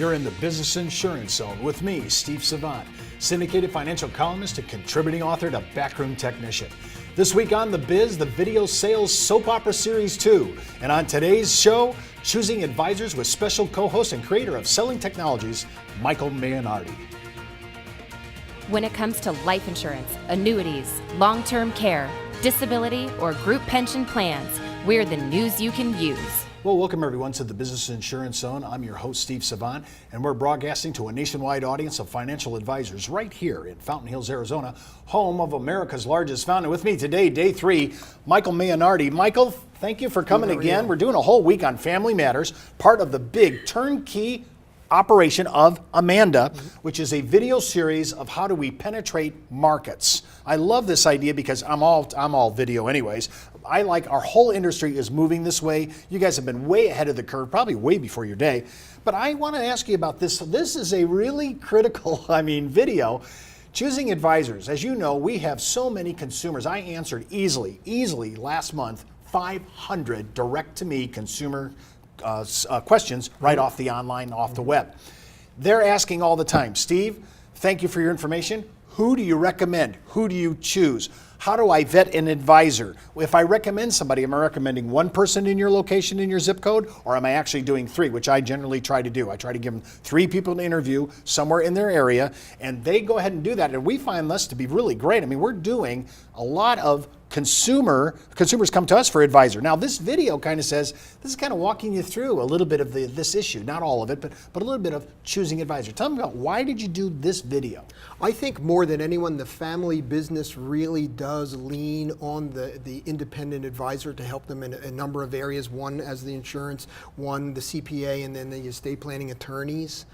You're in the Business Insurance Zone with me, Steve Savant, syndicated financial columnist and contributing author to Backroom Technician. This week on The Biz, the Video Sales Soap Opera Series 2. And on today's show, choosing advisors with special co-host and creator of Selling Technologies, Michael Maynardi. When it comes to life insurance, annuities, long-term care, disability, or group pension plans, we're the news you can use. Well, welcome everyone to the Business Insurance Zone. I'm your host, Steve Savant, and we're broadcasting to a nationwide audience of financial advisors right here in Fountain Hills, Arizona, home of America's largest fountain. With me today, day 3, Michael Maynardi. Michael, thank you for coming again. We're doing a whole week on Family Matters, part of the big turnkey operation of Amanda, which is a video series of how do we penetrate markets. I love this idea because I'm all video anyways. I like our whole industry is moving this way. You guys have been way ahead of the curve, probably way before your day. But I want to ask you about this. This is a really critical, video. Choosing advisors. As you know, we have so many consumers. I answered easily last month, 500 direct to me consumer questions right off the online, off the web. They're asking all the time, Steve, thank you for your information. Who do you recommend? Who do you choose? How do I vet an advisor? If I recommend somebody, am I recommending one person in your location, in your zip code, or am I actually doing 3, which I generally try to do? I try to give them 3 people to interview somewhere in their area, and they go ahead and do that, and we find this to be really great. I mean, we're doing a lot of consumers come to us for advisor. Now, this video kind of says, this is kind of walking you through a little bit of this issue, not all of it, but a little bit of choosing advisor. Tell me about why did you do this video? I think more than anyone, the family business really does lean on the independent advisor to help them in a number of areas. One as the insurance, one the CPA, and then the estate planning attorneys.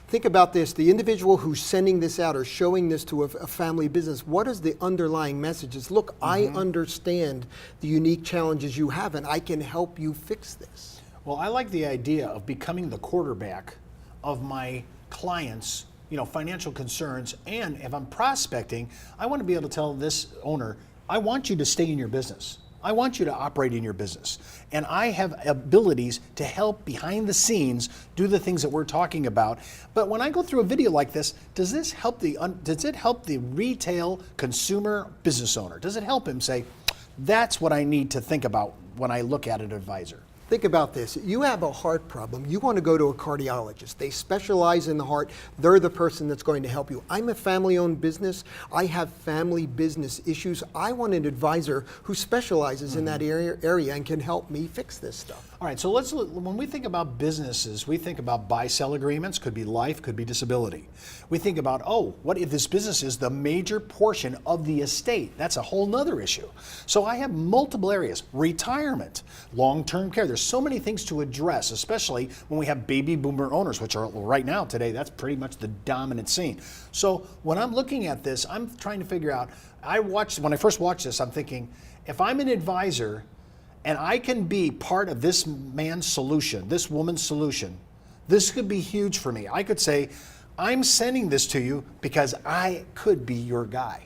Think about this, the individual who's sending this out or showing this to a family business, what is the underlying message? Is, look, I understand the unique challenges you have and I can help you fix this. Well, I like the idea of becoming the quarterback of my clients' financial concerns, and if I'm prospecting, I want to be able to tell this owner, I want you to stay in your business. I want you to operate in your business. And I have abilities to help behind the scenes do the things that we're talking about. But when I go through a video like this, does it help the retail consumer business owner? Does it help him say, that's what I need to think about when I look at an advisor? Think about this. You have a heart problem. You want to go to a cardiologist. They specialize in the heart. They're the person that's going to help you. I'm a family-owned business. I have family business issues. I want an advisor who specializes in that area and can help me fix this stuff. All right, so when we think about businesses, we think about buy-sell agreements, could be life, could be disability. We think about, what if this business is the major portion of the estate? That's a whole nother issue. So I have multiple areas, retirement, long-term care. There's so many things to address, especially when we have baby boomer owners, which are right now today, that's pretty much the dominant scene. So when I'm looking at this, I'm trying to figure out, when I first watched this, I'm thinking, if I'm an advisor, and I can be part of this man's solution, this woman's solution, this could be huge for me. I could say, I'm sending this to you because I could be your guy.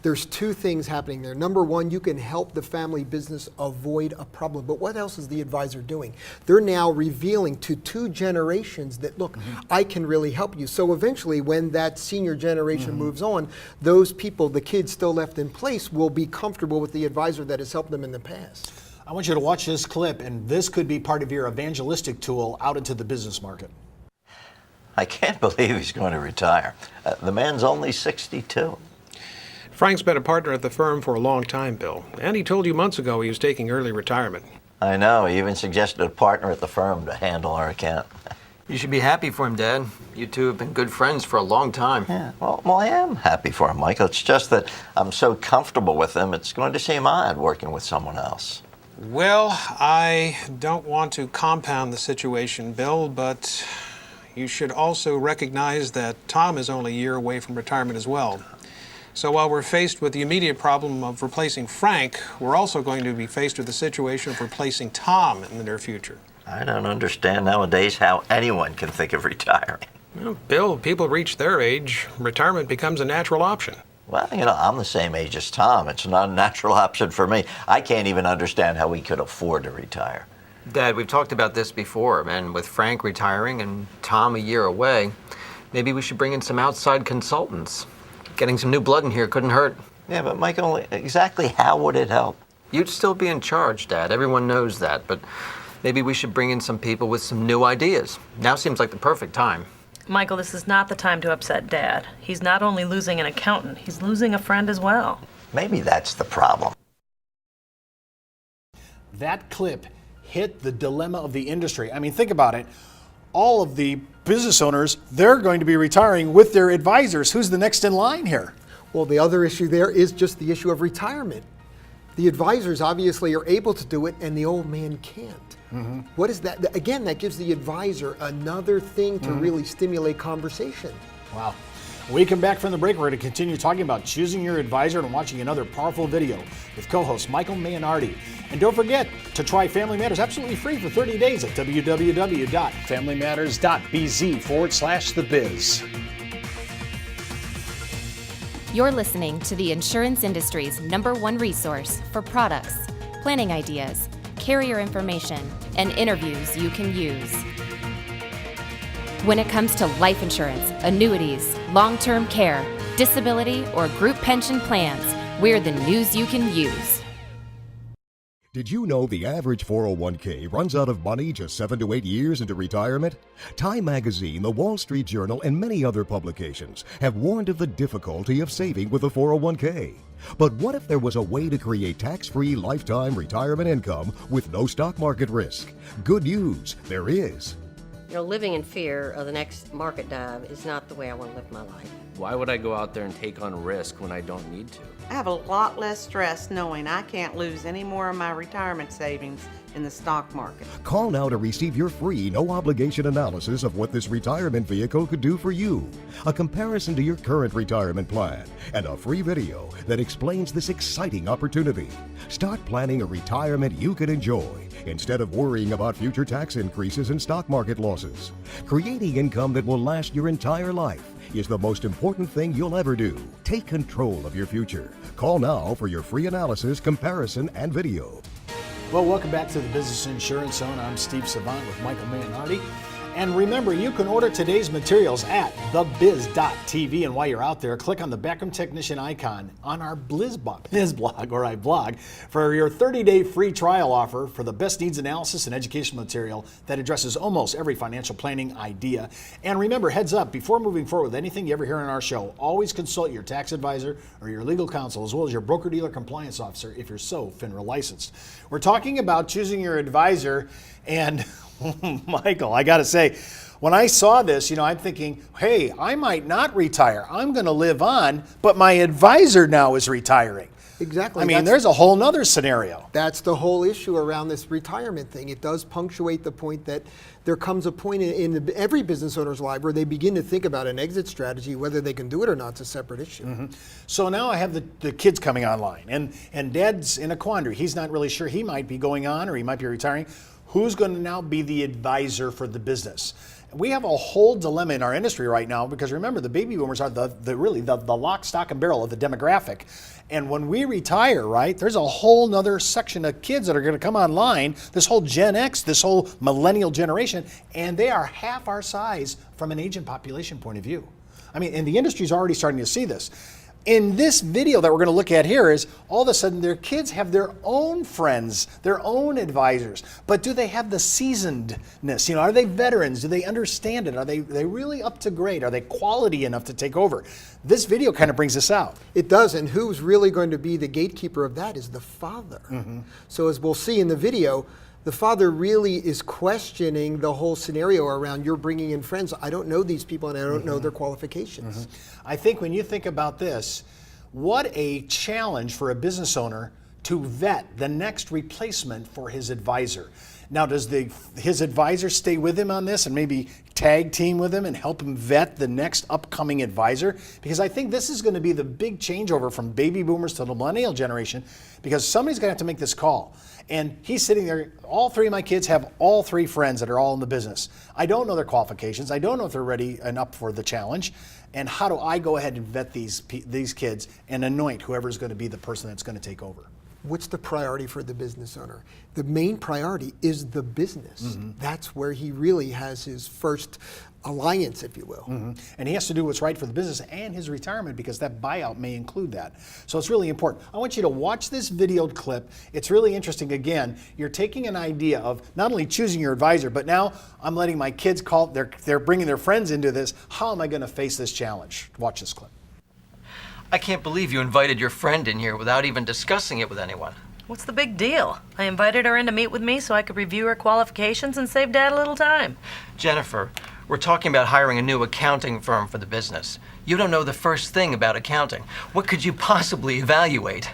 There's 2 things happening there. Number one, you can help the family business avoid a problem. But what else is the advisor doing? They're now revealing to 2 generations that, look, I can really help you. So eventually, when that senior generation moves on, those people, the kids still left in place, will be comfortable with the advisor that has helped them in the past. I want you to watch this clip, and this could be part of your evangelistic tool out into the business market. I can't believe he's going to retire. The man's only 62. Frank's been a partner at the firm for a long time, Bill, and he told you months ago he was taking early retirement. I know. He even suggested a partner at the firm to handle our account. You should be happy for him, Dad. You two have been good friends for a long time. Yeah, well, I am happy for him, Michael. It's just that I'm so comfortable with him, it's going to seem odd working with someone else. Well, I don't want to compound the situation, Bill, but you should also recognize that Tom is only a year away from retirement as well. So while we're faced with the immediate problem of replacing Frank, we're also going to be faced with the situation of replacing Tom in the near future. I don't understand nowadays how anyone can think of retiring. Well, Bill, people reach their age, retirement becomes a natural option. Well, I'm the same age as Tom. It's not a natural option for me. I can't even understand how we could afford to retire. Dad, we've talked about this before, and with Frank retiring and Tom a year away, maybe we should bring in some outside consultants. Getting some new blood in here couldn't hurt. Yeah, but Michael, exactly how would it help? You'd still be in charge, Dad. Everyone knows that, but maybe we should bring in some people with some new ideas. Now seems like the perfect time. Michael, this is not the time to upset Dad. He's not only losing an accountant, he's losing a friend as well. Maybe that's the problem. That clip hit the dilemma of the industry. I mean, think about it. All of the business owners, they're going to be retiring with their advisors. Who's the next in line here? Well, the other issue there is just the issue of retirement. The advisors obviously are able to do it, and the old man can't. What is that? Again, that gives the advisor another thing to really stimulate conversation. Wow. When we come back from the break, we're going to continue talking about choosing your advisor and watching another powerful video with co-host Michael Maynardi. And don't forget to try Family Matters absolutely free for 30 days at www.familymatters.bz/thebiz. You're listening to the insurance industry's #1 resource for products, planning ideas, carrier information, and interviews you can use. When it comes to life insurance, annuities, long-term care, disability, or group pension plans, we're the news you can use. Did you know the average 401k runs out of money just 7 to 8 years into retirement? Time Magazine, the Wall Street Journal, and many other publications have warned of the difficulty of saving with a 401k. But what if there was a way to create tax-free lifetime retirement income with no stock market risk? Good news, there is. You know, living in fear of the next market dive is not the way I want to live my life. Why would I go out there and take on risk when I don't need to? I have a lot less stress knowing I can't lose any more of my retirement savings in the stock market. Call now to receive your free, no-obligation analysis of what this retirement vehicle could do for you, a comparison to your current retirement plan, and a free video that explains this exciting opportunity. Start planning a retirement you can enjoy instead of worrying about future tax increases and stock market losses. Creating income that will last your entire life is the most important thing you'll ever do. Take control of your future. Call now for your free analysis, comparison, and video. Well, welcome back to the Business Insurance Zone. I'm Steve Savant with Michael Maynardi. And remember, you can order today's materials at thebiz.tv. And while you're out there, click on the Backroom Technician icon on our BizBlog or iBlog for your 30-day free trial offer for the best needs analysis and educational material that addresses almost every financial planning idea. And remember, heads up, before moving forward with anything you ever hear on our show, always consult your tax advisor or your legal counsel, as well as your broker-dealer compliance officer if you're so FINRA licensed. We're talking about choosing your advisor, and Michael, I got to say, when I saw this, I'm thinking, hey, I might not retire. I'm going to live on, but my advisor now is retiring. Exactly. I mean, there's a whole nother scenario. That's the whole issue around this retirement thing. It does punctuate the point that there comes a point in every business owner's life where they begin to think about an exit strategy. Whether they can do it or not is a separate issue. So now I have the kids coming online, and Dad's in a quandary. He's not really sure. He might be going on or he might be retiring. Who's going to now be the advisor for the business? We have a whole dilemma in our industry right now because remember, the baby boomers are the lock, stock, and barrel of the demographic. And when we retire, right, there's a whole nother section of kids that are going to come online, this whole Gen X, this whole millennial generation, and they are half our size from an aging population point of view. I mean, and the industry's already starting to see this. In this video that we're going to look at here is all of a sudden their kids have their own friends, their own advisors. But do they have the seasonedness? Are they veterans? Do they understand it? Are they really up to grade? Are they quality enough to take over? This video kind of brings this out. It does, and who's really going to be the gatekeeper of that is the father. So as we'll see in the video, the father really is questioning the whole scenario around you're bringing in friends. I don't know these people and I don't know their qualifications. I think when you think about this, what a challenge for a business owner to vet the next replacement for his advisor. Now, does his advisor stay with him on this and maybe tag team with him and help him vet the next upcoming advisor? Because I think this is going to be the big changeover from baby boomers to the millennial generation, because somebody's going to have to make this call. And he's sitting there, all three of my kids have all three friends that are all in the business. I don't know their qualifications. I don't know if they're ready and up for the challenge. And how do I go ahead and vet these kids and anoint whoever's going to be the person that's going to take over? what's the priority for the business owner? The main priority is the business. That's where he really has his first alliance, if you will. And he has to do what's right for the business and his retirement, because that buyout may include that. So it's really important. I want you to watch this videoed clip. It's really interesting. Again, you're taking an idea of not only choosing your advisor, but now I'm letting my kids call, they're bringing their friends into this. How am I going to face this challenge? Watch this clip. I can't believe you invited your friend in here without even discussing it with anyone. What's the big deal? I invited her in to meet with me so I could review her qualifications and save Dad a little time. Jennifer, we're talking about hiring a new accounting firm for the business. You don't know the first thing about accounting. What could you possibly evaluate?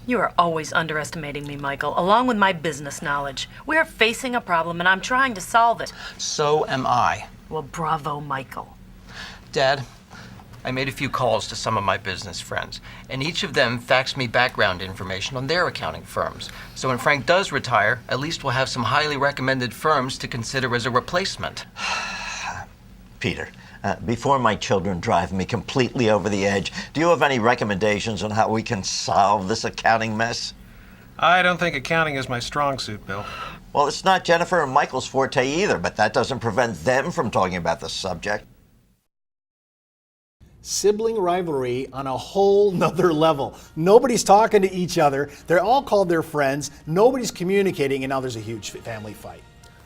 You are always underestimating me, Michael, along with my business knowledge. We are facing a problem and I'm trying to solve it. So am I. Well, bravo, Michael. Dad, I made a few calls to some of my business friends, and each of them faxed me background information on their accounting firms. So when Frank does retire, at least we'll have some highly recommended firms to consider as a replacement. Peter, before my children drive me completely over the edge, do you have any recommendations on how we can solve this accounting mess? I don't think accounting is my strong suit, Bill. Well, it's not Jennifer and Michael's forte either, but that doesn't prevent them from talking about the subject. Sibling rivalry on a whole nother level. Nobody's talking to each other. They're all called their friends. Nobody's communicating, and now there's a huge family fight.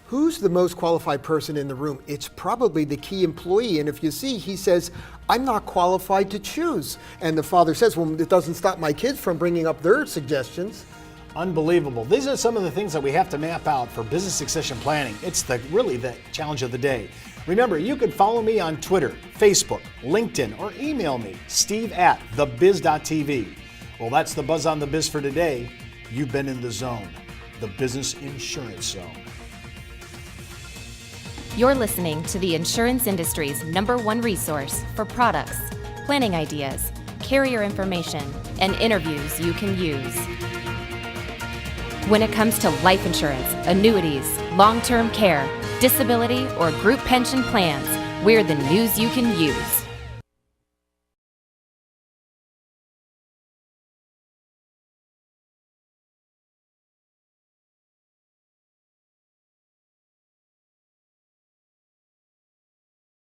Who's the most qualified person in the room? It's probably the key employee. And if you see, he says, I'm not qualified to choose. And the father says, well, it doesn't stop my kids from bringing up their suggestions. Unbelievable. These are some of the things that we have to map out for business succession planning. It's really the challenge of the day. Remember, you can follow me on Twitter, Facebook, LinkedIn, or email me, steve@thebiz.tv. Well, that's the Buzz on the Biz for today. You've been in the zone, the business insurance zone. You're listening to the insurance industry's #1 resource for products, planning ideas, carrier information, and interviews you can use. When it comes to life insurance, annuities, long-term care, disability, or group pension plans, we're the news you can use.